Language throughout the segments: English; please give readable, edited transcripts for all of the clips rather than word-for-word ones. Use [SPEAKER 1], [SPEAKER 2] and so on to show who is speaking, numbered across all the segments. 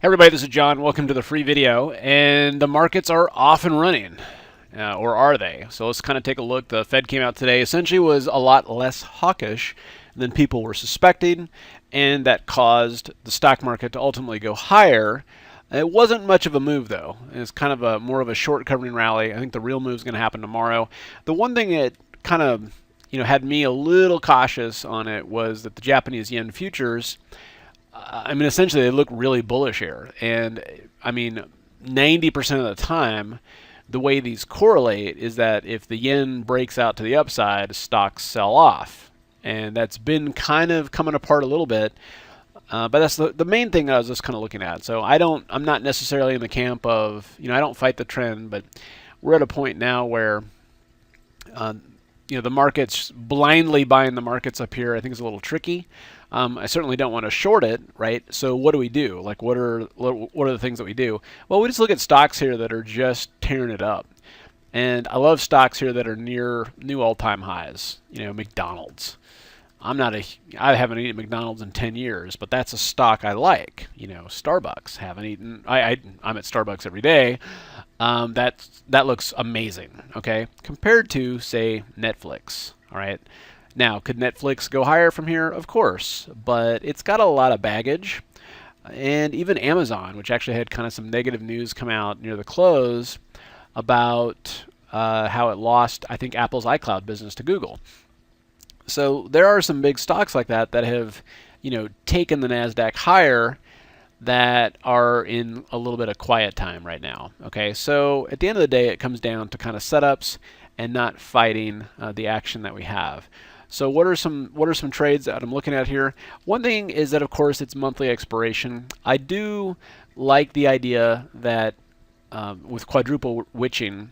[SPEAKER 1] Hey everybody, this is John. Welcome to the free video. And the markets are off and running, or are they? So let's kind of take a look. The Fed came out today, essentially was a lot less hawkish than people were suspecting, and that caused the stock market to ultimately go higher. It wasn't much of a move though. It's kind of more of a short covering rally. I think the real move is going to happen tomorrow. The one thing that kind of had me a little cautious on it was that the Japanese yen futures, essentially they look really bullish here. And 90% of the time, the way these correlate is that if the yen breaks out to the upside, stocks sell off. And that's been kind of coming apart a little bit. But that's the main thing that I was just kind of looking at. So I'm not necessarily in the camp of, I don't fight the trend, but we're at a point now where, the markets, blindly buying the markets up here, I think is a little tricky. I certainly don't want to short it, right? So what do we do? Like, what are the things that we do? Well, we just look at stocks here that are just tearing it up. And I love stocks here that are near new all-time highs. McDonald's. I haven't eaten McDonald's in 10 years, but that's a stock I like. Starbucks. Haven't eaten. I'm at Starbucks every day. That looks amazing. Okay, compared to say Netflix. All right. Now, could Netflix go higher from here? Of course, but it's got a lot of baggage. And even Amazon, which actually had kind of some negative news come out near the close about how it lost, I think, Apple's iCloud business to Google. So there are some big stocks like that that have, taken the NASDAQ higher that are in a little bit of quiet time right now. Okay, so at the end of the day, it comes down to kind of setups and not fighting the action that we have. So what are some trades that I'm looking at here? One thing is that, of course, it's monthly expiration. I do like the idea that with quadruple witching,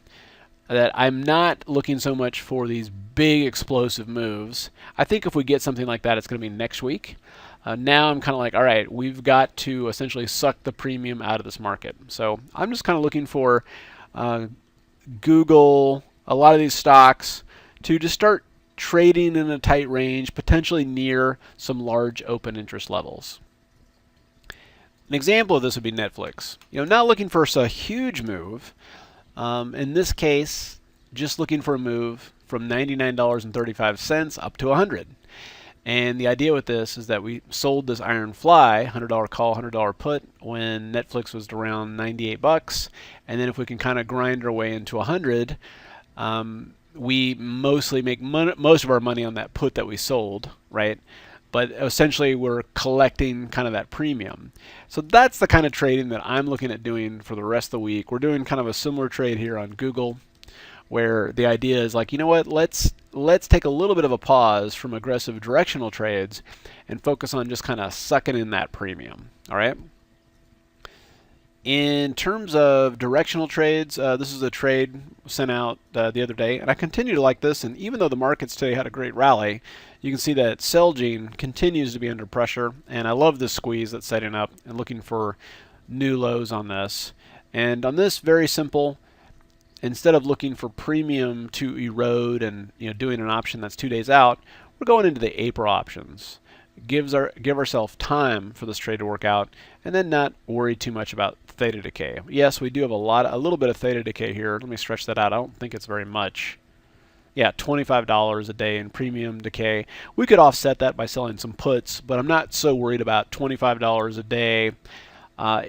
[SPEAKER 1] that I'm not looking so much for these big explosive moves. I think if we get something like that, it's going to be next week. Now I'm kind of like, all right, we've got to essentially suck the premium out of this market. So I'm just kind of looking for Google, a lot of these stocks, to just start trading in a tight range, potentially near some large open interest levels. An example of this would be Netflix. Not looking for a huge move. In this case, just looking for a move from $99.35 up to $100. And the idea with this is that we sold this iron fly, $100 call, $100 put, when Netflix was around 98 bucks. And then if we can kind of grind our way into 100, we mostly make most of our money on that put that we sold, right? But essentially we're collecting kind of that premium. So that's the kind of trading that I'm looking at doing for the rest of the week. We're doing kind of a similar trade here on Google, where the idea is like, what, let's take a little bit of a pause from aggressive directional trades and focus on just kind of sucking in that premium. All right. In terms of directional trades, this is a trade sent out the other day, and I continue to like this. And even though the markets today had a great rally, you can see that Celgene continues to be under pressure. And I love this squeeze that's setting up and looking for new lows on this. And on this, very simple. Instead of looking for premium to erode and doing an option that's 2 days out, we're going into the April options. Give ourselves time for this trade to work out, and then not worry too much about theta decay. Yes, we do have a little bit of theta decay here. Let me stretch that out. I don't think it's very much. Yeah, $25 a day in premium decay. We could offset that by selling some puts, but I'm not so worried about $25 a day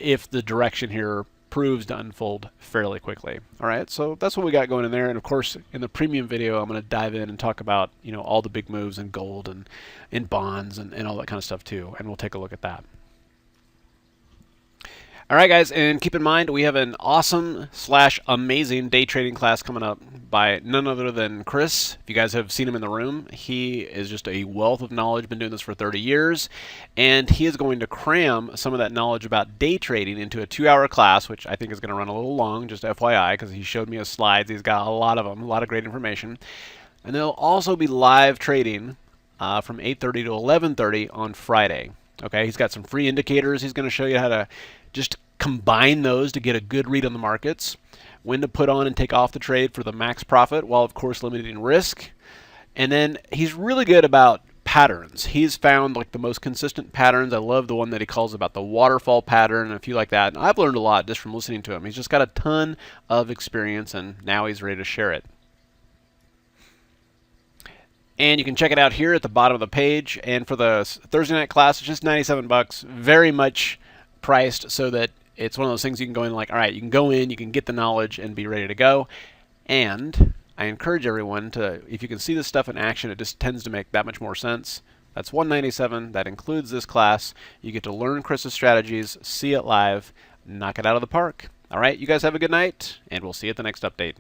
[SPEAKER 1] if the direction here proves to unfold fairly quickly. All right, so that's what we got going in there. And of course, in the premium video, I'm going to dive in and talk about all the big moves in gold and in bonds and all that kind of stuff too. And we'll take a look at that. All right, guys, and keep in mind we have an awesome/amazing day trading class coming up by none other than Chris. If you guys have seen him in the room, he is just a wealth of knowledge, been doing this for 30 years, and he is going to cram some of that knowledge about day trading into a 2-hour class, which I think is going to run a little long, just FYI, because he showed me his slides. He's got a lot of them, a lot of great information. And there'll also be live trading from 8:30 to 11:30 on Friday. Okay, he's got some free indicators. He's going to show you how to just combine those to get a good read on the markets, when to put on and take off the trade for the max profit while of course limiting risk. And then he's really good about patterns. He's found like the most consistent patterns. I love the one that he calls about the waterfall pattern and a few like that. And I've learned a lot just from listening to him. He's just got a ton of experience, and now he's ready to share it. And you can check it out here at the bottom of the page. And for the Thursday night class, it's just $97, very much priced so that it's one of those things you can go in like, all right, you can go in, you can get the knowledge and be ready to go. And I encourage everyone to, if you can see this stuff in action, it just tends to make that much more sense. That's $197. That includes this class. You get to learn Chris's strategies, see it live, knock it out of the park. All right, you guys have a good night, and we'll see you at the next update.